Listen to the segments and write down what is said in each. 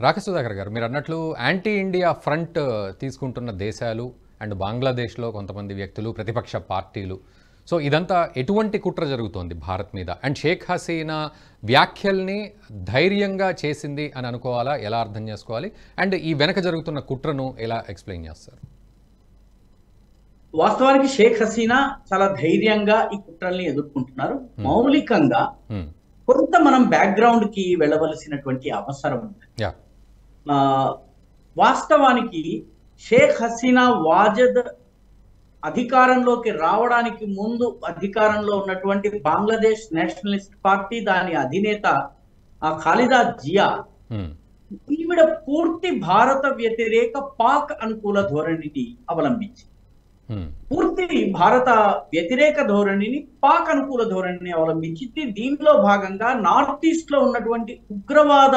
రాకేష్ సుధాకర్ గారు, మీరు అన్నట్లు యాంటీ ఇండియా ఫ్రంట్ తీసుకుంటున్న దేశాలు అండ్ బంగ్లాదేశ్లో కొంతమంది వ్యక్తులు, ప్రతిపక్ష పార్టీలు, సో ఇదంతా ఎటువంటి కుట్ర జరుగుతోంది భారత్ మీద? అండ్ షేక్ హసీనా వ్యాఖ్యల్ని ధైర్యంగా చేసింది అని అనుకోవాలా, ఎలా అర్థం చేసుకోవాలి? అండ్ ఈ వెనక జరుగుతున్న కుట్రను ఎలా ఎక్స్ప్లెయిన్ చేస్తారు? వాస్తవానికి షేక్ హసీనా చాలా ధైర్యంగా ఈ కుట్రల్ని ఎదుర్కొంటున్నారు. మౌలికంగా కొంత మనం బ్యాక్గ్రౌండ్ కి వెళ్ళవలసినటువంటి అవసరం ఉంది. వాస్తవానికి షేక్ హసీనా వాజద్ అధికారంలోకి రావడానికి ముందు అధికారంలో ఉన్నటువంటి బంగ్లాదేశ్ నేషనలిస్ట్ పార్టీ, దాని అధినేత ఖాలిదా జియా, ఈవిడ పూర్తి భారత వ్యతిరేక పాక్ అనుకూల ధోరణిని అవలంబించింది. పూర్తి భారత వ్యతిరేక ధోరణిని, పాక్ అనుకూల ధోరణిని అవలంబించింది. దీనిలో భాగంగా నార్త్ ఈస్ట్ లో ఉన్నటువంటి ఉగ్రవాద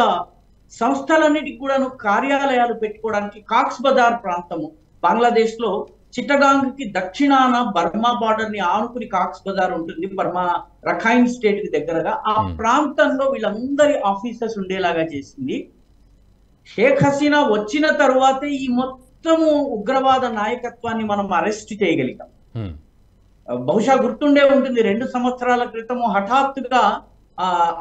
సంస్థలన్నిటికి కూడా కార్యాలయాలు పెట్టుకోవడానికి కాక్స్ బజార్ ప్రాంతము, బంగ్లాదేశ్ లో చిట్టగాంగ్ కి దక్షిణాన బర్మా బార్డర్ ని ఆనుకుని కాక్స్ బజార్ ఉంటుంది, బర్మా రఖైన్ స్టేట్ కి దగ్గరగా. ఆ ప్రాంతంలో వీళ్ళందరి ఆఫీసర్స్ ఉండేలాగా చేసింది. షేక్ హసీనా వచ్చిన తరువాతే ఈ మొత్తము ఉగ్రవాద నాయకత్వాన్ని మనం అరెస్ట్ చేయగలిగాం. బహుశా గుర్తుండే ఉంటుంది, 2 సంవత్సరాల క్రితము హఠాత్తుగా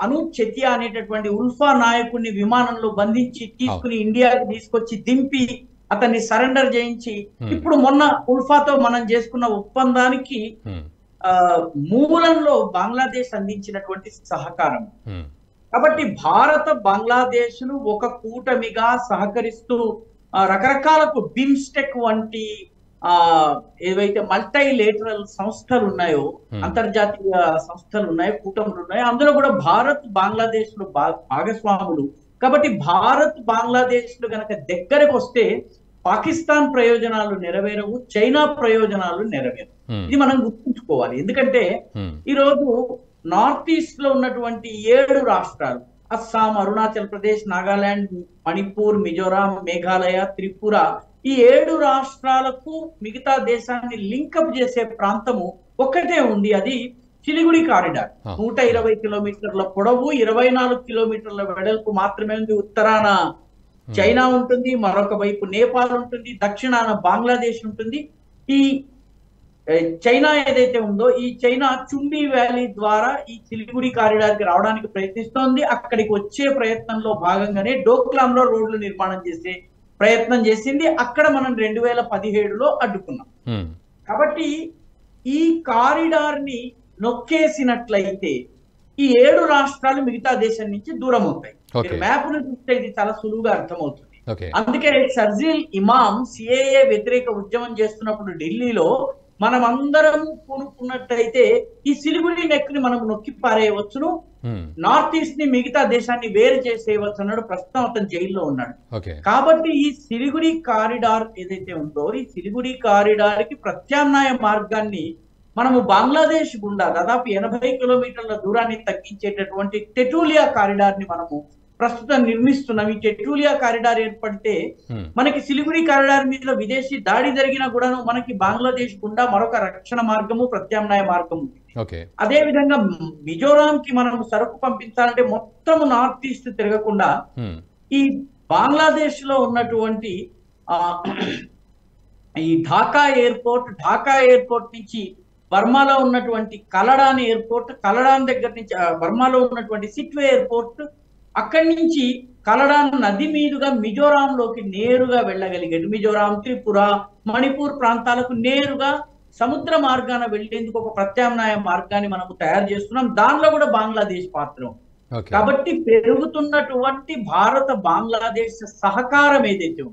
అనూప్ చెతియా అనేటటువంటి ఉల్ఫా నాయకుడిని విమానంలో బంధించి తీసుకుని ఇండియాకి తీసుకొచ్చి దింపి అతన్ని సరెండర్ చేయించి, ఇప్పుడు మొన్న ఉల్ఫాతో మనం చేసుకున్న ఒప్పందానికి మూలంలో బంగ్లాదేశ్ అందించినటువంటి సహకారం. కాబట్టి భారత బంగ్లాదేశ్ను ఒక కూటమిగా సహకరిస్తూ రకరకాలకు బిమ్స్టెక్ వంటి ఏవైతే మల్టీలేటరల్ సంస్థలు ఉన్నాయో, అంతర్జాతీయ సంస్థలు ఉన్నాయో, కూటములు ఉన్నాయో, అందులో కూడా భారత్ బంగ్లాదేశ్ లో భాగస్వాములు. కాబట్టి భారత్ బంగ్లాదేశ్ లు గనక దగ్గరకు వస్తే పాకిస్తాన్ ప్రయోజనాలు నెరవేరవు, చైనా ప్రయోజనాలు నెరవేరవు. ఇది మనం గుర్తుంచుకోవాలి. ఎందుకంటే ఈరోజు నార్త్ ఈస్ట్ లో ఉన్నటువంటి 7 రాష్ట్రాలు, అస్సాం, అరుణాచల్ ప్రదేశ్, నాగాలాండ్, మణిపూర్, మిజోరాం, మేఘాలయ, త్రిపుర, ఈ 7 రాష్ట్రాలకు మిగతా దేశాన్ని లింకప్ చేసే ప్రాంతము ఒక్కటే ఉంది, అది సిలిగుడి కారిడార్. 120 కిలోమీటర్ల పొడవు, 24 కిలోమీటర్ల వెడల్పు మాత్రమే ఉంది. ఉత్తరాన చైనా ఉంటుంది, మరొక వైపు నేపాల్ ఉంటుంది, దక్షిణాన బంగ్లాదేశ్ ఉంటుంది. ఈ చైనా ఏదైతే ఉందో, ఈ చైనా చుంబీ వ్యాలీ ద్వారా ఈ సిలిగుడి కారిడార్ కి రావడానికి ప్రయత్నిస్తోంది. అక్కడికి వచ్చే ప్రయత్నంలో భాగంగానే డోక్లాం లో రోడ్లు నిర్మాణం చేసే ప్రయత్నం చేసింది. అక్కడ మనం 2017లో అడ్డుకున్నాం. కాబట్టి ఈ కారిడార్ ని నొక్కేసినట్లయితే ఈ 7 రాష్ట్రాలు మిగతా దేశం నుంచి దూరం అవుతాయి. మ్యాప్ ను చూస్తే ఇది చాలా సులువుగా అర్థమవుతుంది. అందుకే షర్జీల్ ఇమాం సిఏఏ వ్యతిరేక ఉద్యమం చేస్తున్నప్పుడు ఢిల్లీలో మనం అందరం పూనుకున్నట్టయితే ఈ సిలిగుడి నెక్ ని మనం నొక్కి పారేయవచ్చును, నార్త్ ఈస్ట్ ని మిగతా దేశాన్ని వేరు చేసేయవచ్చు అన్నాడు. ప్రస్తుతం అతను జైల్లో ఉన్నాడు. కాబట్టి ఈ సిలిగుడి కారిడార్ ఏదైతే ఉందో, ఈ సిలిగుడి కారిడార్ కి ప్రత్యామ్నాయ మార్గాన్ని మనము బంగ్లాదేశ్ గుండా దాదాపు 80 కిలోమీటర్ల దూరాన్ని తగ్గించేటటువంటి టెటూలియా కారిడార్ ని మనము ప్రస్తుతం నిర్మిస్తున్నాం. ఈ టెటూలియా కారిడార్ ఏర్పడితే మనకి సిలిగుడి కారిడార్ మీద విదేశీ దాడి జరిగినా కూడా మనకి బంగ్లాదేశ్ గుండా మరొక రక్షణ మార్గము, ప్రత్యామ్నాయ మార్గము. అదే విధంగా మిజోరాం కి మనం సరుకు పంపించాలంటే మొత్తం నార్త్ ఈస్ట్ తిరగకుండా ఈ బంగ్లాదేశ్ లో ఉన్నటువంటి ఈ ఢాకా ఎయిర్పోర్ట్ నుంచి బర్మాలో ఉన్నటువంటి కలడాన్ ఎయిర్పోర్ట్, కలడాన్ దగ్గర నుంచి బర్మాలో ఉన్నటువంటి సిట్వే ఎయిర్పోర్ట్, అక్కడి నుంచి కలడాన్ నది మీదుగా మిజోరాంలోకి నేరుగా వెళ్ళగలిగేది. మిజోరాం, త్రిపుర, మణిపూర్ ప్రాంతాలకు నేరుగా సముద్ర మార్గాన వెళ్లేందుకు ఒక ప్రత్యామ్నాయ మార్గాన్ని మనము తయారు చేస్తున్నాం. దానిలో కూడా బంగ్లాదేశ్ పాత్ర. కాబట్టి పెరుగుతున్నటువంటి భారత బంగ్లాదేశ్ సహకారం ఏదైతే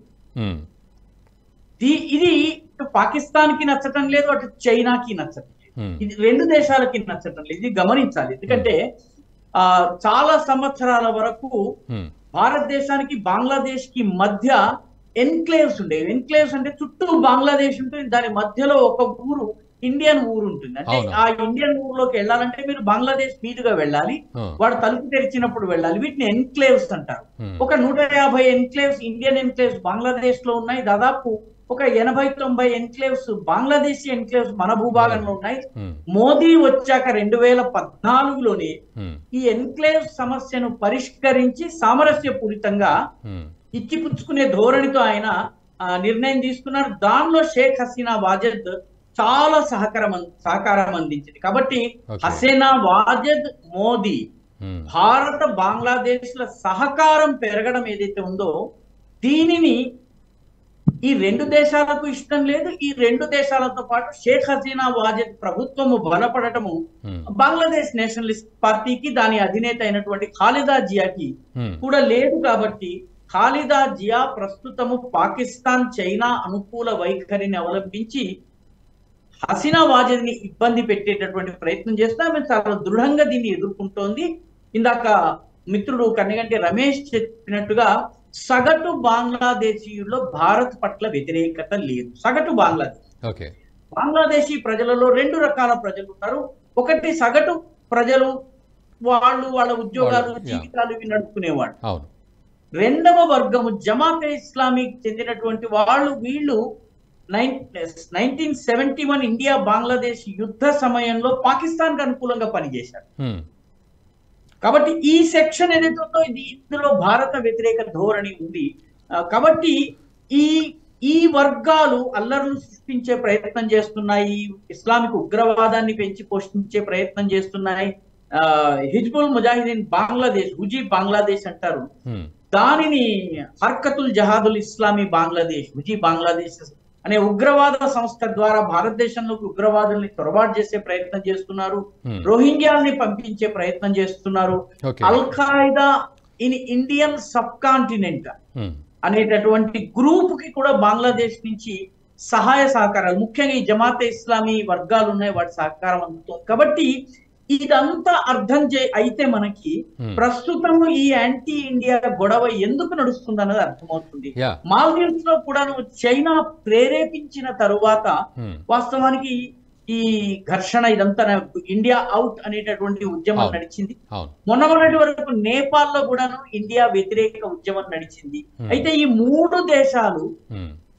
ఇది ఇటు పాకిస్తాన్ కి నచ్చటం లేదు, అటు చైనాకి నచ్చటం లేదు, ఇది 2 దేశాలకి నచ్చటం లేదు. ఇది గమనించాలి. ఎందుకంటే చాలా సంవత్సరాల వరకు భారతదేశానికి బంగ్లాదేశ్ కి మధ్య ఎన్క్లేవ్స్ ఉండేవి. ఎన్క్లేవ్స్ అంటే చుట్టూ బంగ్లాదేశ్ ఉంటుంది, దాని మధ్యలో ఒక ఊరు, ఇండియన్ ఊరు ఉంటుంది. అంటే ఆ ఇండియన్ ఊర్లోకి వెళ్ళాలంటే మీరు బంగ్లాదేశ్ మీదుగా వెళ్ళాలి, వాడు తలుపు తెరిచినప్పుడు వెళ్ళాలి. వీటిని ఎన్క్లేవ్స్ అంటారు. ఒక 150 ఎన్క్లేవ్స్, ఇండియన్ ఎన్క్లేవ్స్ బంగ్లాదేశ్ లో ఉన్నాయి. దాదాపు ఒక 80-90 ఎన్క్లేవ్స్, బంగ్లాదేశీ ఎన్క్లేవ్స్ మన భూభాగంలో ఉన్నాయి. మోదీ వచ్చాక 2014లోనే ఈ ఎన్క్లేవ్ సమస్యను పరిష్కరించి సామరస్యపూరితంగా ఇచ్చిపుచ్చుకునే ధోరణితో ఆయన నిర్ణయం తీసుకున్నారు. దానిలో షేక్ హసీనా వాజద్ చాలా సహకారం అందించింది. కాబట్టి హసీనా వాజద్ మోదీ భారత బంగ్లాదేశ్ ల సహకారం పెరగడం ఏదైతే ఉందో దీనిని ఈ రెండు దేశాలకు ఇష్టం లేదు. ఈ రెండు దేశాలతో పాటు షేక్ హసీనా వాజద్ ప్రభుత్వము బలపడటము బంగ్లాదేశ్ నేషనలిస్ట్ పార్టీకి దాని అధినేత అయినటువంటి ఖాలిదా జియాకి కూడా లేదు. కాబట్టి ఖాలిదా జియా ప్రస్తుతము పాకిస్తాన్ చైనా అనుకూల వైఖరిని అవలంబించి హసీనా వాజద్ ని ఇబ్బంది పెట్టేటటువంటి ప్రయత్నం చేస్తే ఆమె చాలా దృఢంగా దీన్ని ఎదుర్కొంటోంది. ఇందాక మిత్రుడు కన్నగంటి రమేష్ చెప్పినట్టుగా సగటు బంగ్లాదేశీయుల్లో భారత్ పట్ల వ్యతిరేకత లేదు. సగటు బంగ్లాదేశీ ప్రజలలో రెండు రకాల ప్రజలు ఉన్నారు. ఒకటి సగటు ప్రజలు, వాళ్ళ ఉద్యోగాలు జీవితాలు ఇవి నడుపుకునేవాళ్ళు. రెండవ వర్గము జమాతే ఇస్లామీకి చెందినటువంటి వీళ్ళు 1971 ఇండియా బంగ్లాదేశ్ యుద్ధ సమయంలో పాకిస్తాన్ కి అనుకూలంగా పనిచేశారు. కాబట్టి ఈ సెక్షన్ ఏదైతే ఉందో ఇందులో భారత వ్యతిరేక ధోరణి ఉంది. కాబట్టి ఈ వర్గాలు అల్లర్లు సృష్టించే ప్రయత్నం చేస్తున్నాయి, ఇస్లామిక్ ఉగ్రవాదాన్ని పెంచి పోషించే ప్రయత్నం చేస్తున్నాయి. హిజ్బుల్ ముజాహిదీన్ బంగ్లాదేశ్, హుజీ బంగ్లాదేశ్ అంటారు దానిని, హర్కతుల్ జహాదుల్ ఇస్లామీ బంగ్లాదేశ్, హుజీ బంగ్లాదేశ్ అనే ఉగ్రవాద సంస్థ ద్వారా భారతదేశంలోకి ఉగ్రవాదుల్ని చొరబాటు చేసే ప్రయత్నం చేస్తున్నారు. రోహింగ్యాల్ని పంపించే ప్రయత్నం చేస్తున్నారు. Al Qaeda in Indian subcontinent అనేటటువంటి గ్రూప్ కి కూడా బంగ్లాదేశ్ నుంచి సహాయ సహకారాలు, ముఖ్యంగా ఈ జమాతే ఇస్లామీ వర్గాలు ఉన్నాయి, వాటి సహకారం అందుతుంది. కాబట్టి ఇదంతా అర్థం అయితే మనకి ప్రస్తుతం ఈ యాంటీ ఇండియా గొడవ ఎందుకు నడుస్తుంది అన్నది అర్థమవుతుంది. మాల్దీవ్స్ లో కూడా చైనా ప్రేరేపించిన తరువాత వాస్తవానికి ఈ ఘర్షణ ఇదంతా ఇండియా అవుట్ అనేటటువంటి ఉద్యమం నడిచింది. మొన్నటి వరకు నేపాల్ లో కూడాను ఇండియా వ్యతిరేక ఉద్యమం నడిచింది. అయితే ఈ మూడు దేశాలు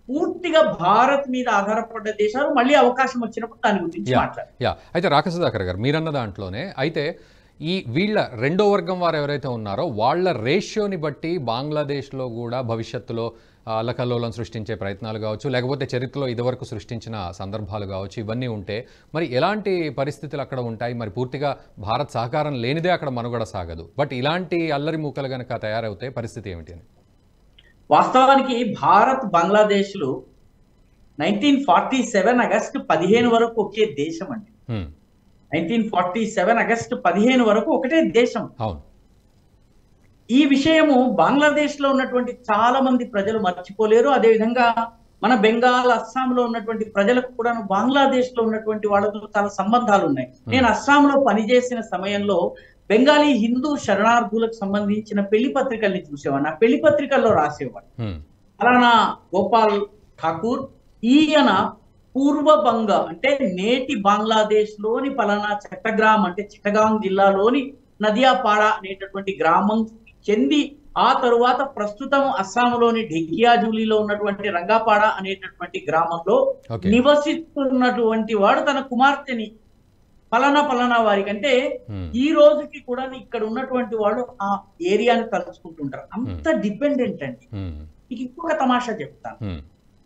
పూర్తిగా భారత్ మీద ఆధారపడ్డ దేశాలు. మళ్ళీ అవకాశం వచ్చినప్పుడు దాని గురించి మాట్లాడారు. అయితే రాకేష్ సుధాకర్ గారు మీరన్న దాంట్లోనే అయితే వీళ్ళ రెండో వర్గం వారు ఎవరైతే ఉన్నారో వాళ్ళ రేషియోని బట్టి బంగ్లాదేశ్లో కూడా భవిష్యత్తులో అల్లకల్లోలం సృష్టించే ప్రయత్నాలు కావచ్చు, లేకపోతే చరిత్రలో ఇదివరకు సృష్టించిన సందర్భాలు కావచ్చు, ఇవన్నీ ఉంటే మరి ఎలాంటి పరిస్థితులు అక్కడ ఉంటాయి? మరి పూర్తిగా భారత్ సహకారం లేనిదే అక్కడ మనుగడ సాగదు. బట్ ఇలాంటి అల్లరి మూకలు కనుక తయారవుతాయి పరిస్థితి ఏమిటి అని? వాస్తవానికి భారత్ బంగ్లాదేశ్ లు 1947 ఆగస్టు 15 వరకు ఒకే దేశం అండి. 1947 ఆగస్టు 15 వరకు ఒకటే దేశం. ఈ విషయము బంగ్లాదేశ్ లో ఉన్నటువంటి చాలా మంది ప్రజలు మర్చిపోలేరు. అదేవిధంగా మన బెంగాల్, అస్సాంలో ఉన్నటువంటి ప్రజలకు కూడా బంగ్లాదేశ్ లో ఉన్నటువంటి వాళ్ళతో చాలా సంబంధాలు ఉన్నాయి. నేను అస్సాంలో పనిచేసిన సమయంలో బెంగాలీ హిందూ శరణార్థులకు సంబంధించిన పెళ్లి పత్రికల్ని చూసేవాడిని. ఆ పెళ్లి పత్రికల్లో రాసేవాడు అలానా గోపాల్ ఠాకూర్, ఈయన పూర్వ బంగ అంటే నేటి బంగ్లాదేశ్ లోని పలానా చట్టగ్రామ్ అంటే చిట్టగాంగ్ జిల్లాలోని నదియాపాడా అనేటటువంటి గ్రామం చెంది ఆ తరువాత ప్రస్తుతం అస్సాంలోని ఢెకియాజులీలో ఉన్నటువంటి రంగాపాడా అనేటటువంటి గ్రామంలో నివసిస్తున్నటువంటి వాడు తన కుమార్తెని పలానా వారికి అంటే ఈ రోజుకి కూడా ఇక్కడ ఉన్నటువంటి వాళ్ళు ఆ ఏరియాని తలుచుకుంటుంటారు. అంత డిపెండెంట్ అండి. మీకు ఇంకొక తమాషా చెప్తాను.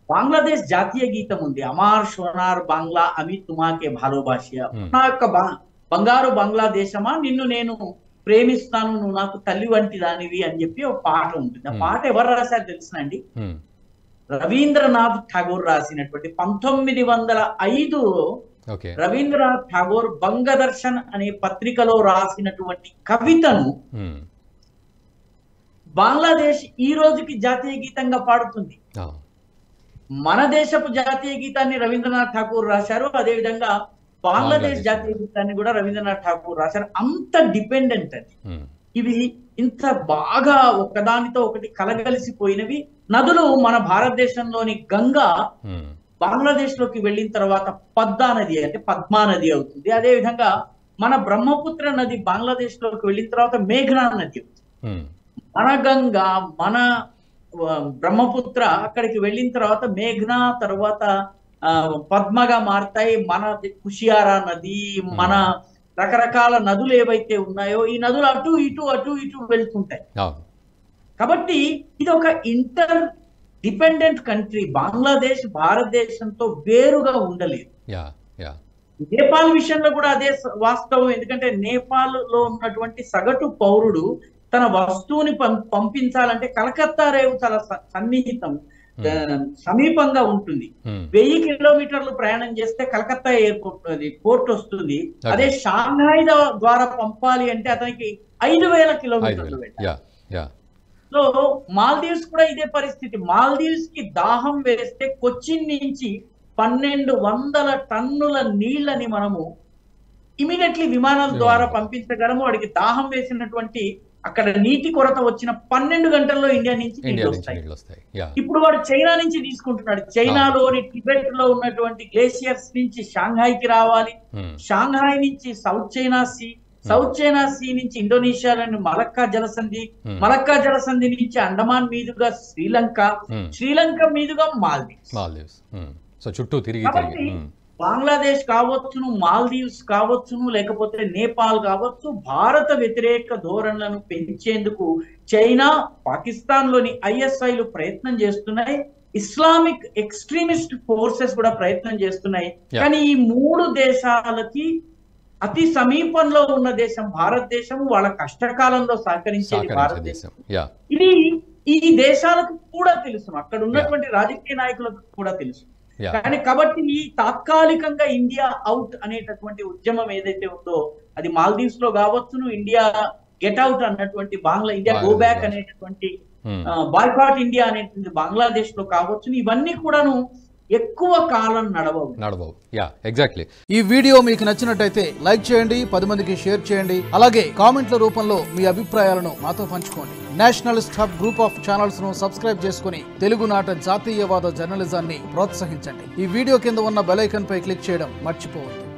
బంగ్లాదేశ్ జాతీయ గీతం ఉంది, అమార్ షోనార్ బంగ్లా అమి తుమాకే భాలోబాషియా, నా యొక్క బంగారు బంగ్లాదేశమా నిన్ను నేను ప్రేమిస్తాను, నువ్వు నాకు తల్లి వంటి దానివి అని చెప్పి ఒక పాట ఉంటుంది. ఆ పాట ఎవరు రాశారు తెలుసునండి? రవీంద్రనాథ్ ఠాగూర్ రాసినటువంటి 1905 రవీంద్రనాథ్ ఠాగూర్ బంగదర్శన్ అనే పత్రికలో రాసినటువంటి కవితను బంగ్లాదేశ్ ఈ రోజుకి జాతీయ గీతంగా పాడుతుంది. మన దేశపు జాతీయ గీతాన్ని రవీంద్రనాథ్ ఠాగూర్ రాశారు, అదేవిధంగా బంగ్లాదేశ్ జాతీయ గీతాన్ని కూడా రవీంద్రనాథ్ ఠాగూర్ రాశారు. అంత డిపెండెంట్ అది. ఇవి ఇంత బాగా ఒకదానితో ఒకటి కలగలిసిపోయినవి. నదులు మన భారతదేశంలోని గంగా బంగ్లాదేశ్ లోకి వెళ్ళిన తర్వాత పద్దా నది అంటే పద్మా నది అవుతుంది. అదే విధంగా మన బ్రహ్మపుత్ర నది బంగ్లాదేశ్ లోకి వెళ్ళిన తర్వాత మేఘనా నది అవుతుంది. మన గంగా, మన బ్రహ్మపుత్ర అక్కడికి వెళ్ళిన తర్వాత మేఘనా తర్వాత పద్మగా మారుతాయి. మన కుషియారా నది, మన రకరకాల నదులు ఏవైతే ఉన్నాయో ఈ నదులు అటు ఇటు వెళ్తుంటాయి. కాబట్టి ఇది ఒక ఇంటర్ డిపెండెంట్ కంట్రీ. బంగ్లాదేశ్ భారతదేశంతో వేరుగా ఉండలేదు. నేపాల్ విషయంలో కూడా అదే వాస్తవం. ఎందుకంటే నేపాల్ లో ఉన్నటువంటి సగటు పౌరుడు తన వస్తువుని పంపించాలంటే కలకత్తా రేవు చాలా సన్నిహితం, సమీపంగా ఉంటుంది. 1000 కిలోమీటర్లు ప్రయాణం చేస్తే కలకత్తా పోర్ట్ వస్తుంది. అదే షాంఘాయ్ ద్వారా పంపాలి అంటే అతనికి 5000 కిలోమీటర్లు వెళ్ళాలి. సో మాల్దీవ్స్ కూడా ఇదే పరిస్థితి. మాల్దీవ్స్ కి దాహం వేస్తే కొచ్చిన్ నుంచి 1200 టన్నుల నీళ్ళని మనము ఇమీడియట్లీ విమానాల ద్వారా పంపించగలము. వాడికి దాహం వేసినటువంటి అక్కడ నీటి కొరత వచ్చిన 12 గంటల్లో ఇండియా నుంచి నీళ్ళు వస్తాయి. ఇప్పుడు వాడు చైనా నుంచి తీసుకుంటున్నాడు. చైనాలోని టిబెట్ లో ఉన్నటువంటి గ్లేషియర్స్ నుంచి షాంఘాయ్కి రావాలి, షాంఘాయ్ నుంచి South China Sea, South China Sea నుంచి ఇండోనేషియాలోని మలక్కా జలసంధి, మలక్కా జలసంధి నుంచి అండమాన్ మీదుగా శ్రీలంక, శ్రీలంక మీదుగా మాల్దీవ్స్. చుట్టూ తిరిగి బంగ్లాదేశ్ కావచ్చును, మాల్దీవ్స్ కావచ్చును, లేకపోతే నేపాల్ కావచ్చు, భారత వ్యతిరేక ధోరణులను పెంచేందుకు చైనా, పాకిస్తాన్ లోని ఐఎస్ఐలు ప్రయత్నం చేస్తున్నాయి. ఇస్లామిక్ ఎక్స్ట్రీమిస్ట్ ఫోర్సెస్ కూడా ప్రయత్నం చేస్తున్నాయి. కానీ ఈ 3 దేశాలకి అతి సమీపంలో ఉన్న దేశం భారతదేశం, వాళ్ళ కష్టకాలంలో సహకరించేది భారతదేశం. ఇది ఈ దేశాలకు కూడా తెలుసు, అక్కడ ఉన్నటువంటి రాజకీయ నాయకులకు కూడా తెలుసు. కానీ కాబట్టి ఈ తాత్కాలికంగా ఇండియా అవుట్ అనేటటువంటి ఉద్యమం ఏదైతే ఉందో అది మాల్దీవ్స్ లో కావచ్చును, ఇండియా గెట్ అవుట్ అన్నటువంటి ఇండియా గో బ్యాక్ అనేటటువంటి బాయ్కాట్ ఇండియా అనేటువంటి బంగ్లాదేశ్ లో కావచ్చును, ఇవన్నీ కూడాను ఎక్కువ కాలం నడవవు. ఎగ్జాక్ట్లీ. ఈ వీడియో మీకు నచ్చినట్టయితే లైక్ చేయండి, 10 మందికి షేర్ చేయండి. అలాగే కామెంట్ల రూపంలో మీ అభిప్రాయాలను మాతో పంచుకోండి. Nationalist hub group of channels ను సబ్స్క్రైబ్ చేసుకుని తెలుగునాట జాతీయవాద జర్నలిజాన్ని ప్రోత్సహించండి. ఈ వీడియో కింద ఉన్న బెల్ ఐకాన్ పై క్లిక్ చేయడం మర్చిపోవద్దు.